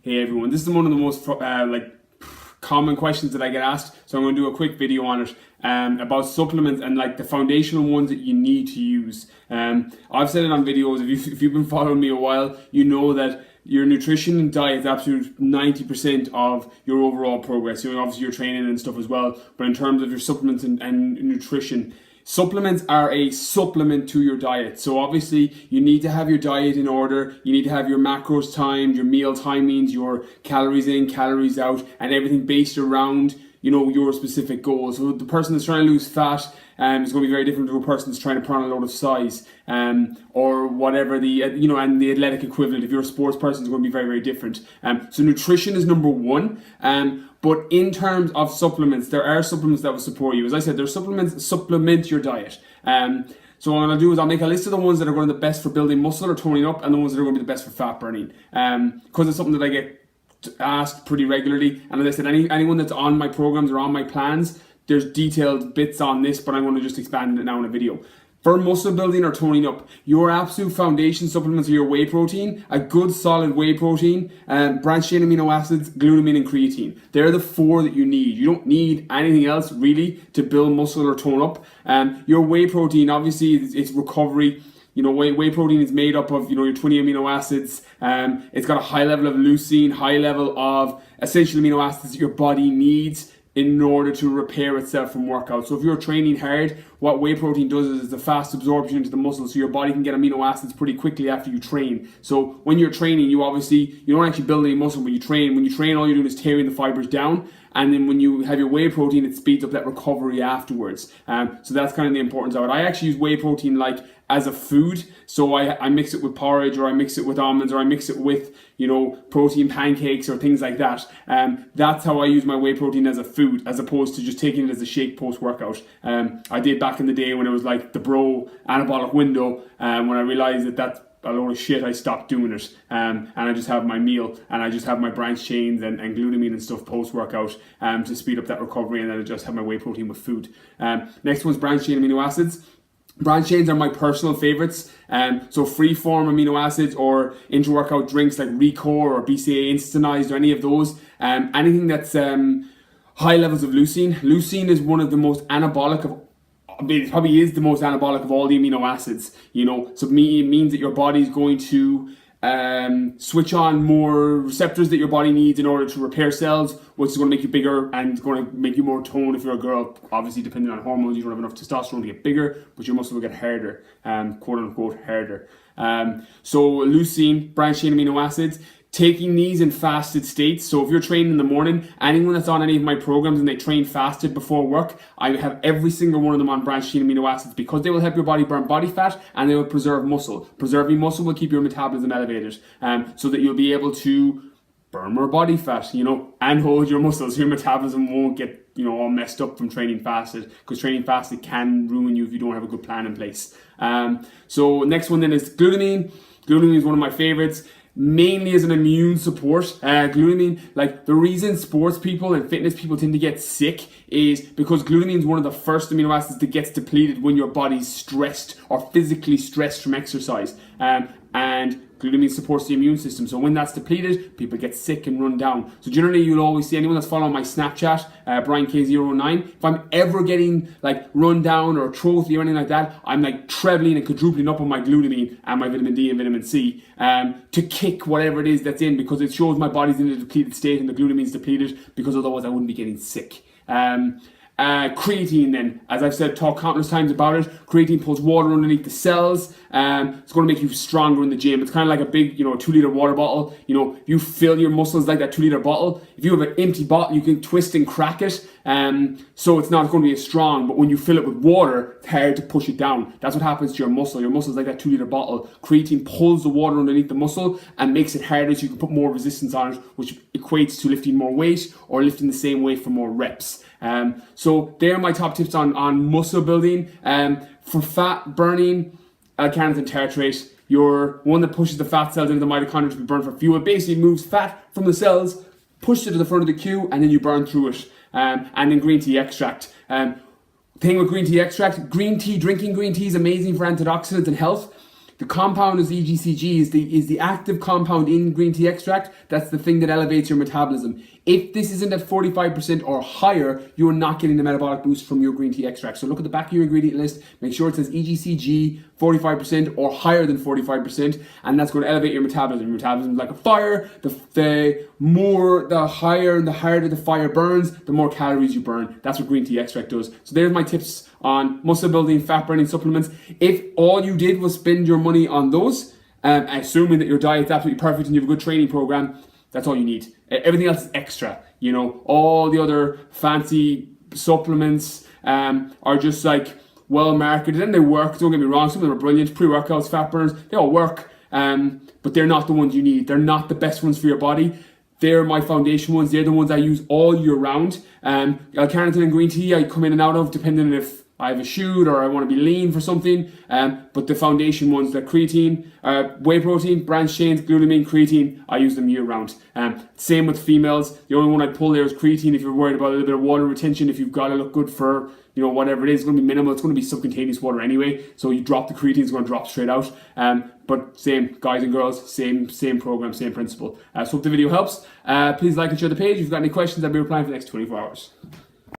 Hey everyone, this is one of the most common questions that I get asked, so I'm going to do a quick video on it about supplements and like the foundational ones that you need to use. I've said it on videos. If you've been following me a while, you know that your nutrition and diet is absolute 90% of your overall progress. Obviously your training and stuff as well, but in terms of your supplements and nutrition, supplements are a supplement to your diet. So obviously you need to have your diet in order. You need to have your macros timed, your meal timings, your calories in, calories out, and everything based around your specific goals. So the person that's trying to lose fat is going to be very different to a person that's trying to put on a load of size, or whatever and the athletic equivalent. If you're a sports person, is going to be very, very different. So nutrition is number one. But in terms of supplements, there are supplements that will support you. As I said, there are supplements that supplement your diet. So what I'm going to do is I'll make a list of the ones that are going to be the best for building muscle or toning up, and the ones that are going to be the best for fat burning. Because it's something that I get asked pretty regularly, and as I said, anyone that's on my programs or on my plans, there's detailed bits on this, but I'm going to just expand it now in a video. For muscle building or toning up, your absolute foundation supplements are your whey protein, a good solid whey protein, branched chain amino acids, glutamine and creatine. They're the four that you need. You don't need anything else really to build muscle or tone up. Your whey protein, obviously it's recovery. Whey protein is made up of, your 20 amino acids. It's got a high level of leucine, high level of essential amino acids that your body needs in order to repair itself from workout. So if you're training hard, what whey protein does is the fast absorption into the muscle, so your body can get amino acids pretty quickly after you train. So when you're training, you don't actually build any muscle when you train. When you train, all you're doing is tearing the fibers down. And then when you have your whey protein, it speeds up that recovery afterwards. So that's kind of the importance of it. I actually use whey protein as a food. So I mix it with porridge, or I mix it with almonds, or I mix it with, protein pancakes or things like that. That's how I use my whey protein as a food, as opposed to just taking it as a shake post-workout. I did back in the day when it was like the bro anabolic window, when I realized that that's a load of shit. I stopped doing it, and I just have my meal, and I just have my branched chains and glutamine and stuff post-workout to speed up that recovery, and then I just have my whey protein with food. Next one's branched chain amino acids. Branched chains are my personal favorites. So free-form amino acids or intra-workout drinks like Recore or Bcaa'S instantized or any of those. Anything that's high levels of leucine. Leucine is one of the most anabolic of it probably is the most anabolic of all the amino acids, so it means that your body is going to switch on more receptors that your body needs in order to repair cells, which is going to make you bigger and going to make you more toned. If you're a girl, obviously depending on hormones, you don't have enough testosterone to get bigger, but your muscle will get harder, quote unquote harder. So leucine, branched chain amino acids, taking these in fasted states. So if you're training in the morning, anyone that's on any of my programs and they train fasted before work, I have every single one of them on branched chain amino acids, because they will help your body burn body fat and they will preserve muscle. Preserving muscle will keep your metabolism elevated, so that you'll be able to burn more body fat, and hold your muscles. Your metabolism won't get, all messed up from training fasted, because training fasted can ruin you if you don't have a good plan in place. So next one then is glutamine. Glutamine is one of my favorites, mainly as an immune support. Glutamine, the reason sports people and fitness people tend to get sick is because glutamine is one of the first amino acids that gets depleted when your body's stressed or physically stressed from exercise. And glutamine supports the immune system. So when that's depleted, people get sick and run down. So generally, you'll always see anyone that's following my Snapchat, Brian K09, if I'm ever getting run down or a trophy or anything like that, I'm trebling and quadrupling up on my glutamine and my vitamin D and vitamin C to kick whatever it is that's in, because it shows my body's in a depleted state and the glutamine's depleted, because otherwise I wouldn't be getting sick. Creatine then, as I've said, talked countless times about it. Creatine pulls water underneath the cells. It's going to make you stronger in the gym. It's kind of like a big, 2-liter water bottle. You fill your muscles like that 2-liter bottle. If you have an empty bottle, you can twist and crack it. So it's not going to be as strong, but when you fill it with water, it's hard to push it down. That's what happens to your muscle. Your muscle is like that 2-liter bottle. Creatine pulls the water underneath the muscle and makes it harder, so you can put more resistance on it, which equates to lifting more weight or lifting the same weight for more reps. So they're my top tips on muscle building. For fat burning, L-carnitine tartrate, your one that pushes the fat cells into the mitochondria to be burned for fuel. It basically moves fat from the cells, pushes it to the front of the queue, and then you burn through it. And then green tea extract. Thing with green tea extract, drinking green tea is amazing for antioxidants and health. The compound is EGCG, is the active compound in green tea extract. That's the thing that elevates your metabolism. If this isn't at 45% or higher, you're not getting the metabolic boost from your green tea extract. So look at the back of your ingredient list, make sure it says EGCG 45% or higher than 45%, and that's going to elevate your metabolism. Your metabolism is like a fire. The higher and the harder the fire burns, the more calories you burn. That's what green tea extract does. So there's my tips on muscle building, fat burning supplements. If all you did was spend your money on those, assuming that your diet's absolutely perfect and you have a good training program, that's all you need. Everything else is extra. All the other fancy supplements are just like well marketed, and they work. Don't get me wrong, some of them are brilliant. Pre-workouts, fat burners, they all work, but they're not the ones you need. They're not the best ones for your body. They're my foundation ones. They're the ones I use all year round. L-carnitine and green tea I come in and out of depending on if I have a shoot or I want to be lean for something. But the foundation ones, the creatine, whey protein, branched chains, glutamine, creatine, I use them year round. Same with females. The only one I'd pull there is creatine if you're worried about a little bit of water retention. If you've got to look good for whatever it is, it's going to be minimal. It's going to be subcutaneous water anyway. So you drop the creatine, it's going to drop straight out. But same, guys and girls, same program, same principle. So hope the video helps. Please like and share the page. If you've got any questions, I'll be replying for the next 24 hours.